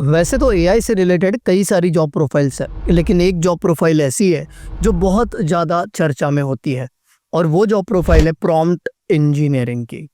वैसे तो एआई से रिलेटेड कई सारी जॉब प्रोफाइल्स है, लेकिन एक जॉब प्रोफाइल ऐसी है जो बहुत ज़्यादा चर्चा में होती है और वो जॉब प्रोफाइल है प्रॉम्प्ट इंजीनियरिंग की।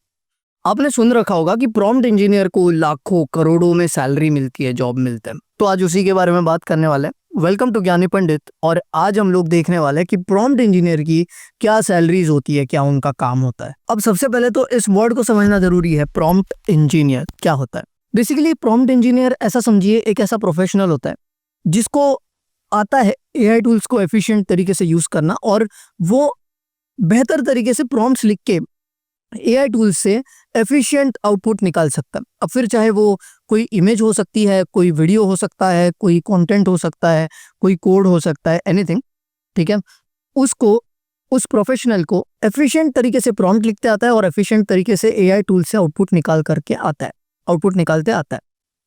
आपने सुन रखा होगा कि प्रॉम्प्ट इंजीनियर को लाखों करोड़ों में सैलरी मिलती है, जॉब मिलते हैं। तो आज उसी के बारे में बात करने वाले हैं। वेलकम टू ज्ञानी पंडित। और आज हम लोग देखने वाले हैं कि प्रॉम्प्ट इंजीनियर की क्या सैलरीज होती है, क्या उनका काम होता है। अब सबसे पहले तो इस वर्ड को समझना जरूरी है। प्रॉम्प्ट इंजीनियर क्या होता है? बेसिकली प्रॉम्प्ट इंजीनियर ऐसा समझिए, एक ऐसा प्रोफेशनल होता है जिसको आता है एआई टूल्स को एफिशिएंट तरीके से यूज करना, और वो बेहतर तरीके से प्रॉम्प्ट्स लिख के एआई टूल्स से एफिशिएंट आउटपुट निकाल सकता है। अब फिर चाहे वो कोई इमेज हो सकती है, कोई वीडियो हो सकता है, कोई कंटेंट हो सकता है, कोई कोड हो सकता है, एनीथिंग, ठीक है। उसको, उस प्रोफेशनल को एफिशिएंट तरीके से प्रॉम्प्ट लिखते आता है और एफिशिएंट तरीके से एआई टूल से आउटपुट निकाल करके आता है, आउटपुट निकालते आता है,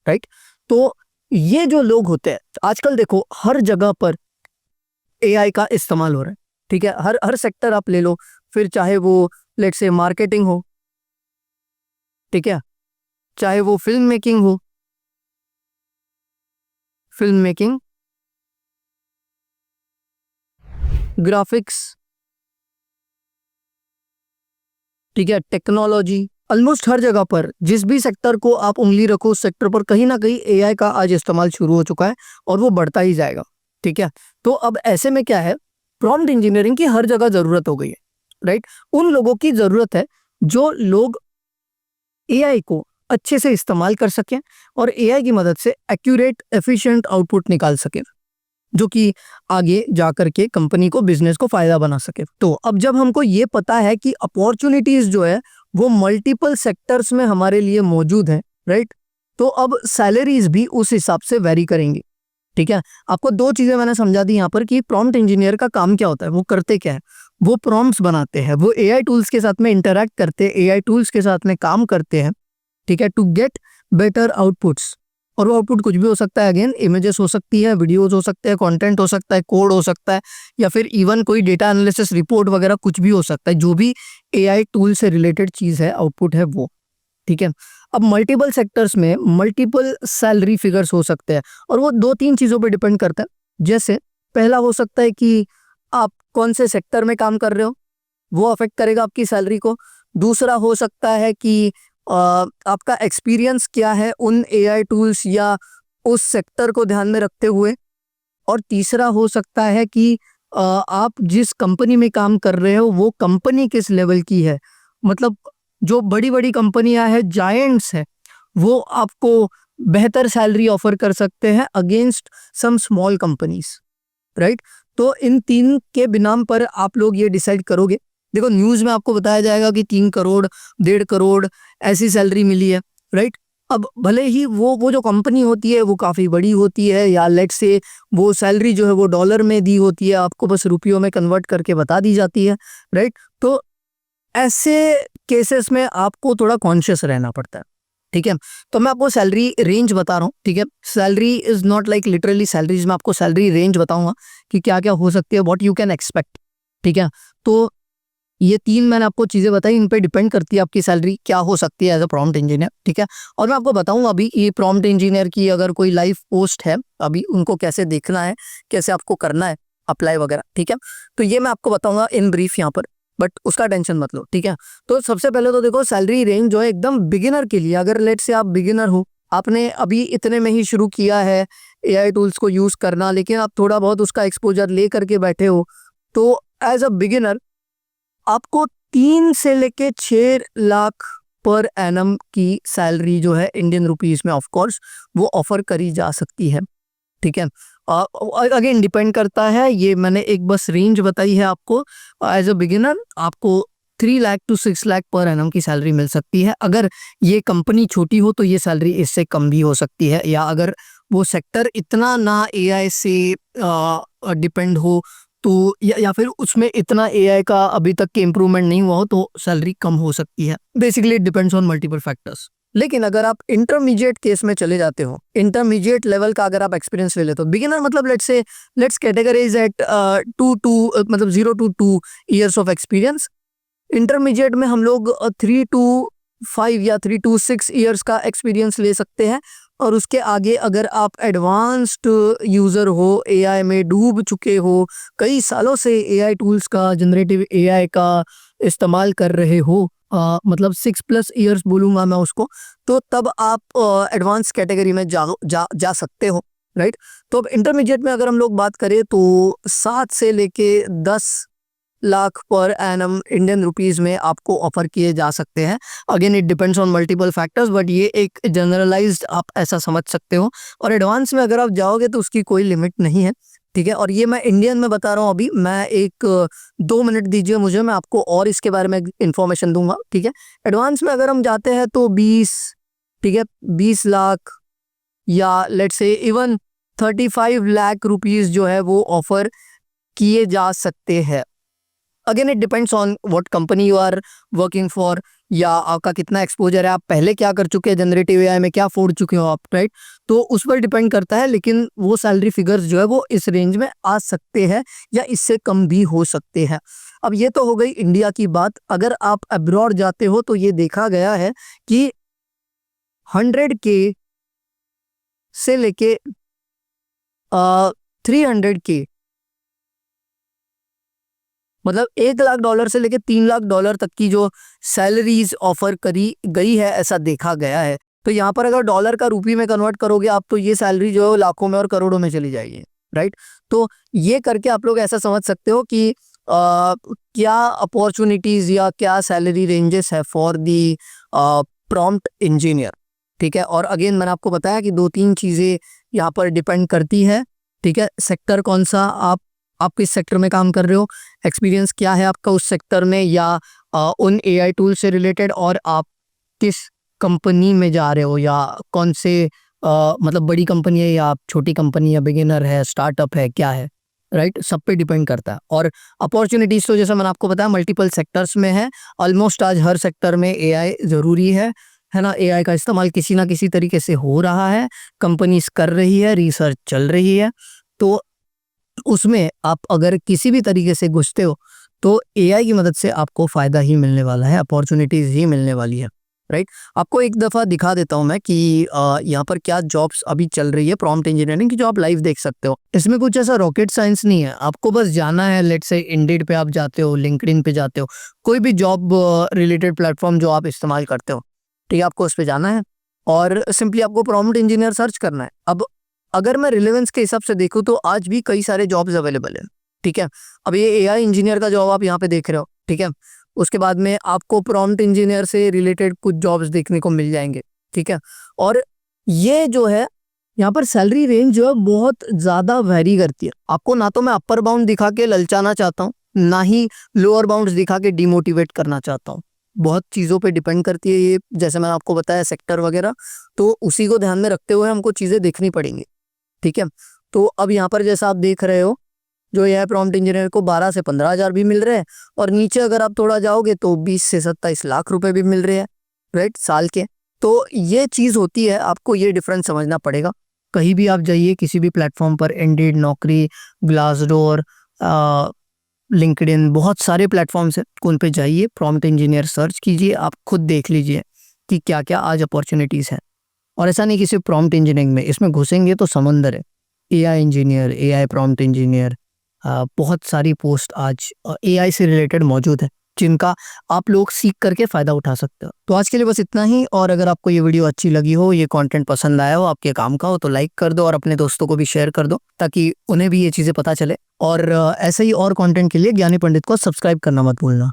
राइट। तो ये जो लोग होते हैं, आजकल देखो हर जगह पर एआई का इस्तेमाल हो रहा है, ठीक है। हर हर सेक्टर आप ले लो, फिर चाहे वो लेट्स से मार्केटिंग हो, ठीक है, चाहे वो फिल्म मेकिंग हो, फिल्म मेकिंग, ग्राफिक्स, ठीक है, टेक्नोलॉजी, ऑलमोस्ट हर जगह पर जिस भी सेक्टर को आप उंगली रखो उस सेक्टर पर कहीं ना कहीं एआई का आज इस्तेमाल शुरू हो चुका है और वो बढ़ता ही जाएगा, ठीक है। तो अब ऐसे में क्या है, प्रॉम्प्ट इंजीनियरिंग की हर जगह जरूरत हो गई है, राइट। उन लोगों की जरूरत है जो लोग एआई को अच्छे से इस्तेमाल कर सकें और एआई की मदद से एक्यूरेट एफिशिएंट आउटपुट निकाल सकें, जो कि आगे जाकर के कंपनी को, बिजनेस को फायदा बना सके। तो अब जब हमको ये पता है कि अपॉर्चुनिटीज जो है वो मल्टीपल सेक्टर्स में हमारे लिए मौजूद है, राइट, तो अब सैलरीज भी उस हिसाब से वेरी करेंगी, ठीक है। आपको दो चीजें मैंने समझा दी यहाँ पर कि प्रॉम्प्ट इंजीनियर का काम क्या होता है, वो करते क्या है। वो प्रॉम्प्ट्स बनाते हैं, वो एआई टूल्स के साथ में इंटरैक्ट करते हैं, एआई टूल्स के साथ में काम करते हैं, ठीक है, टू गेट बेटर आउटपुट्स। और वो आउटपुट कुछ भी हो सकता है, अगेन इमेजेस हो सकती है, वीडियोस हो सकते हैं, कंटेंट हो सकता है, कोड हो सकता है, या फिर इवन कोई डेटा एनालिसिस रिपोर्ट वगैरह कुछ भी हो सकता है। जो भी एआई टूल से रिलेटेड चीज है, आउटपुट है वो, ठीक है। अब मल्टीपल सेक्टर्स में मल्टीपल सैलरी फिगर्स हो सकते हैं और वो दो तीन चीजों पे डिपेंड करता है। जैसे पहला हो सकता है कि आप कौन से सेक्टर में काम कर रहे हो, वो अफेक्ट करेगा आपकी सैलरी को। दूसरा हो सकता है कि आपका एक्सपीरियंस क्या है उन एआई टूल्स या उस सेक्टर को ध्यान में रखते हुए। और तीसरा हो सकता है कि आप जिस कंपनी में काम कर रहे हो वो कंपनी किस लेवल की है। मतलब जो बड़ी बड़ी कंपनियां हैं, जायंट्स हैं, वो आपको बेहतर सैलरी ऑफर कर सकते हैं against some small companies, right. तो इन तीन के बिनाम पर आप लोग ये डिसाइड करोगे। देखो न्यूज में आपको बताया जाएगा कि 3 करोड़ 1.5 करोड़ ऐसी सैलरी मिली है, राइट। अब भले ही वो जो कंपनी होती है वो काफी बड़ी होती है, या लेट से वो सैलरी जो है वो डॉलर में दी होती है, आपको बस रुपयों में कन्वर्ट करके बता दी जाती है, राइट। तो ऐसे केसेस में आपको थोड़ा कॉन्शियस रहना पड़ता है, ठीक है। तो मैं आपको सैलरी रेंज बता रहा हूँ, ठीक है। Salary is not like literally salaries, मैं आपको सैलरी रेंज बताऊंगा कि क्या क्या हो सकती है, व्हाट यू कैन एक्सपेक्ट, ठीक है। तो ये 3 मैंने आपको चीजें बताई, इन पे डिपेंड करती है आपकी सैलरी क्या हो सकती है एज अ प्रॉम्प्ट इंजीनियर, ठीक है। और मैं आपको बताऊंगा अभी ये प्रॉम्प्ट इंजीनियर की अगर कोई लाइव पोस्ट है अभी, उनको कैसे देखना है, कैसे आपको करना है अप्लाई वगैरह, ठीक है। तो ये मैं आपको बताऊंगा इन ब्रीफ यहाँ पर, बट उसका टेंशन मत लो, ठीक है। तो सबसे पहले तो देखो सैलरी रेंज जो है एकदम बिगिनर के लिए, अगर लेट से आप बिगिनर हो, आपने अभी इतने में ही शुरू किया है एआई टूल्स को यूज करना, लेकिन आप थोड़ा बहुत उसका एक्सपोजर ले करके बैठे हो, तो एज अ बिगिनर आपको 3 से लेके 6 लाख पर एनम की सैलरी जो है इंडियन रुपीस में ऑफ कोर्स वो ऑफर करी जा सकती है, ठीक है। अगेन डिपेंड करता है, ये मैंने एक बस रेंज बताई है आपको। एज अ बिगिनर आपको 3 lakh to 6 lakh per annum की सैलरी मिल सकती है। अगर ये कंपनी छोटी हो तो ये सैलरी इससे कम भी हो सकती है, या अगर वो सेक्टर इतना ना एआई से डिपेंड हो तो, या फिर उसमें इतना एआई का अभी तक के इम्प्रूवमेंट नहीं हुआ हो तो सैलरी कम हो सकती है। Basically it depends on multiple factors. लेकिन अगर आप इंटरमीडिएट केस में चले जाते हो, इंटरमीडिएट लेवल का अगर आप एक्सपीरियंस ले लेते हो, बिगिनर मतलब let's categorise at 0 to 2 years of experience. Intermediate में हम लोग 3 to 5 या 3 to 6 ईयर्स का एक्सपीरियंस ले सकते हैं, और उसके आगे अगर आप एडवांस्ड यूज़र हो, एआई में डूब चुके हो, कई सालों से एआई टूल्स का, जनरेटिव एआई का इस्तेमाल कर रहे हो, मतलब 6+ ईयर्स बोलूँगा मैं उसको, तो तब आप एडवांस कैटेगरी में जा सकते हो, राइट। तो अब इंटरमीडिएट में अगर हम लोग बात करें तो 7 से लेके 10 lakh per annum Indian rupees में आपको ऑफर किए जा सकते हैं। Again it depends on multiple factors, but ये एक जनरलाइज्ड आप ऐसा समझ सकते हो। और एडवांस में अगर आप जाओगे तो उसकी कोई लिमिट नहीं है, ठीक है। और ये मैं इंडियन में बता रहा हूँ अभी, मैं एक 2 मिनट दीजिए मुझे, मैं आपको और इसके बारे में इंफॉर्मेशन दूंगा, ठीक है। एडवांस में अगर हम जाते हैं तो 20, ठीक है, 20 लाख या let's say even 35 lakh rupees जो है वो ऑफर किए जा सकते हैं। Again it depends on what company you are working for, या आपका कितना एक्सपोजर है, आप पहले क्या कर चुके हैं जनरेटिव एआई में, क्या फोड़ चुके हो आप, राइट। तो उस पर डिपेंड करता है, लेकिन वो सैलरी फिगर्स जो है वो इस रेंज में आ सकते हैं या इससे कम भी हो सकते हैं। अब ये तो हो गई इंडिया की बात। अगर आप अब्रॉड जाते हो तो ये देखा गया है कि 100K से लेके 300K, मतलब $1 लाख से लेके $3 लाख तक की जो सैलरीज ऑफर करी गई है, ऐसा देखा गया है। तो यहाँ पर अगर डॉलर का रुपये में कन्वर्ट करोगे आप, तो ये सैलरी जो है वो लाखों में और करोड़ों में चली जाएगी, राइट। तो ये करके आप लोग ऐसा समझ सकते हो कि क्या अपॉर्चुनिटीज या क्या सैलरी रेंजेस है फॉर दी प्रॉम्प्ट इंजीनियर, ठीक है। और अगेन मैंने आपको बताया कि 2-3 चीज़ें यहाँ पर डिपेंड करती है, ठीक है। सेक्टर कौन सा, आप किस सेक्टर में काम कर रहे हो, एक्सपीरियंस क्या है आपका उस सेक्टर में, या उन एआई टूल से रिलेटेड, और आप किस कंपनी में जा रहे हो, या कौन से मतलब बड़ी कंपनी है या छोटी कंपनी, या बिगिनर है, स्टार्टअप है, क्या है, राइट। सब पे डिपेंड करता है। और अपॉर्चुनिटीज़ तो जैसा मैंने आपको बताया मल्टीपल सेक्टर्स में है। ऑलमोस्ट आज हर सेक्टर में एआई ज़रूरी है ना। एआई का इस्तेमाल किसी ना किसी तरीके से हो रहा है, कंपनीज कर रही है, रिसर्च चल रही है। तो उसमें आप अगर किसी भी तरीके से घुसते हो तो एआई की मदद से आपको फ़ायदा ही मिलने वाला है, अपॉर्चुनिटीज़ ही मिलने वाली है, राइट। आपको एक दफ़ा दिखा देता हूँ मैं कि यहाँ पर क्या जॉब्स अभी चल रही है प्रॉम्प्ट इंजीनियरिंग की, जो आप लाइव देख सकते हो। इसमें कुछ ऐसा रॉकेट साइंस नहीं है, आपको बस जाना है, लेट्स से इंडीड पे आप जाते हो, लिंक्डइन पे जाते हो, कोई भी जॉब रिलेटेड प्लेटफॉर्म जो आप इस्तेमाल करते हो, ठीक है, आपको उस पर जाना है और सिंपली आपको प्रॉम्प्ट इंजीनियर सर्च करना है। अब अगर मैं रिलेवेंस के हिसाब से देखूँ तो आज भी कई सारे जॉब्स अवेलेबल हैं, ठीक है। अब ये एआई इंजीनियर का जॉब आप यहाँ पे देख रहे हो, ठीक है। उसके बाद में आपको प्रॉम्प्ट इंजीनियर से रिलेटेड कुछ जॉब्स देखने को मिल जाएंगे, ठीक है। और ये जो है यहाँ पर सैलरी रेंज जो है बहुत ज़्यादा वेरी करती है। आपको ना तो मैं अपर बाउंड दिखा के ललचाना चाहता हूँ, ना ही लोअर बाउंड्स दिखा के डिमोटिवेट करना चाहता हूँ। बहुत चीज़ों पे डिपेंड करती है ये, जैसे मैंने आपको बताया सेक्टर वगैरह, तो उसी को ध्यान में रखते हुए हमको चीज़ें देखनी पड़ेंगी, ठीक है। तो अब यहाँ पर जैसा आप देख रहे हो, जो एआई प्रॉम्प्ट इंजीनियर को 12 से 15 हज़ार भी मिल रहे हैं, और नीचे अगर आप थोड़ा जाओगे तो 20 से 27 लाख रुपए भी मिल रहे हैं, राइट, साल के। तो ये चीज़ होती है, आपको ये डिफरेंस समझना पड़ेगा। कहीं भी आप जाइए, किसी भी प्लेटफॉर्म पर, इंडीड, नौकरी, ग्लासडोर, लिंक्डइन, बहुत सारे प्लेटफॉर्म्स हैं, उन पे जाइए, प्रॉम्प्ट इंजीनियर सर्च कीजिए, आप खुद देख लीजिए कि क्या क्या आज अपॉर्चुनिटीज़ हैं। और ऐसा नहीं कि सिर्फ प्रॉम्प्ट इंजीनियरिंग में, इसमें घुसेंगे तो समंदर है। AI engineer, AI prompt engineer, बहुत सारी पोस्ट आज एआई से रिलेटेड मौजूद है, जिनका आप लोग सीख करके फ़ायदा उठा सकते हो। तो आज के लिए बस इतना ही। और अगर आपको ये वीडियो अच्छी लगी हो, ये कंटेंट पसंद आया हो, आपके काम का हो, तो लाइक कर दो और अपने दोस्तों को भी शेयर कर दो, ताकि उन्हें भी ये चीज़ें पता चले। और ऐसे ही और कंटेंट के लिए ज्ञानी पंडित को सब्सक्राइब करना मत भूलना।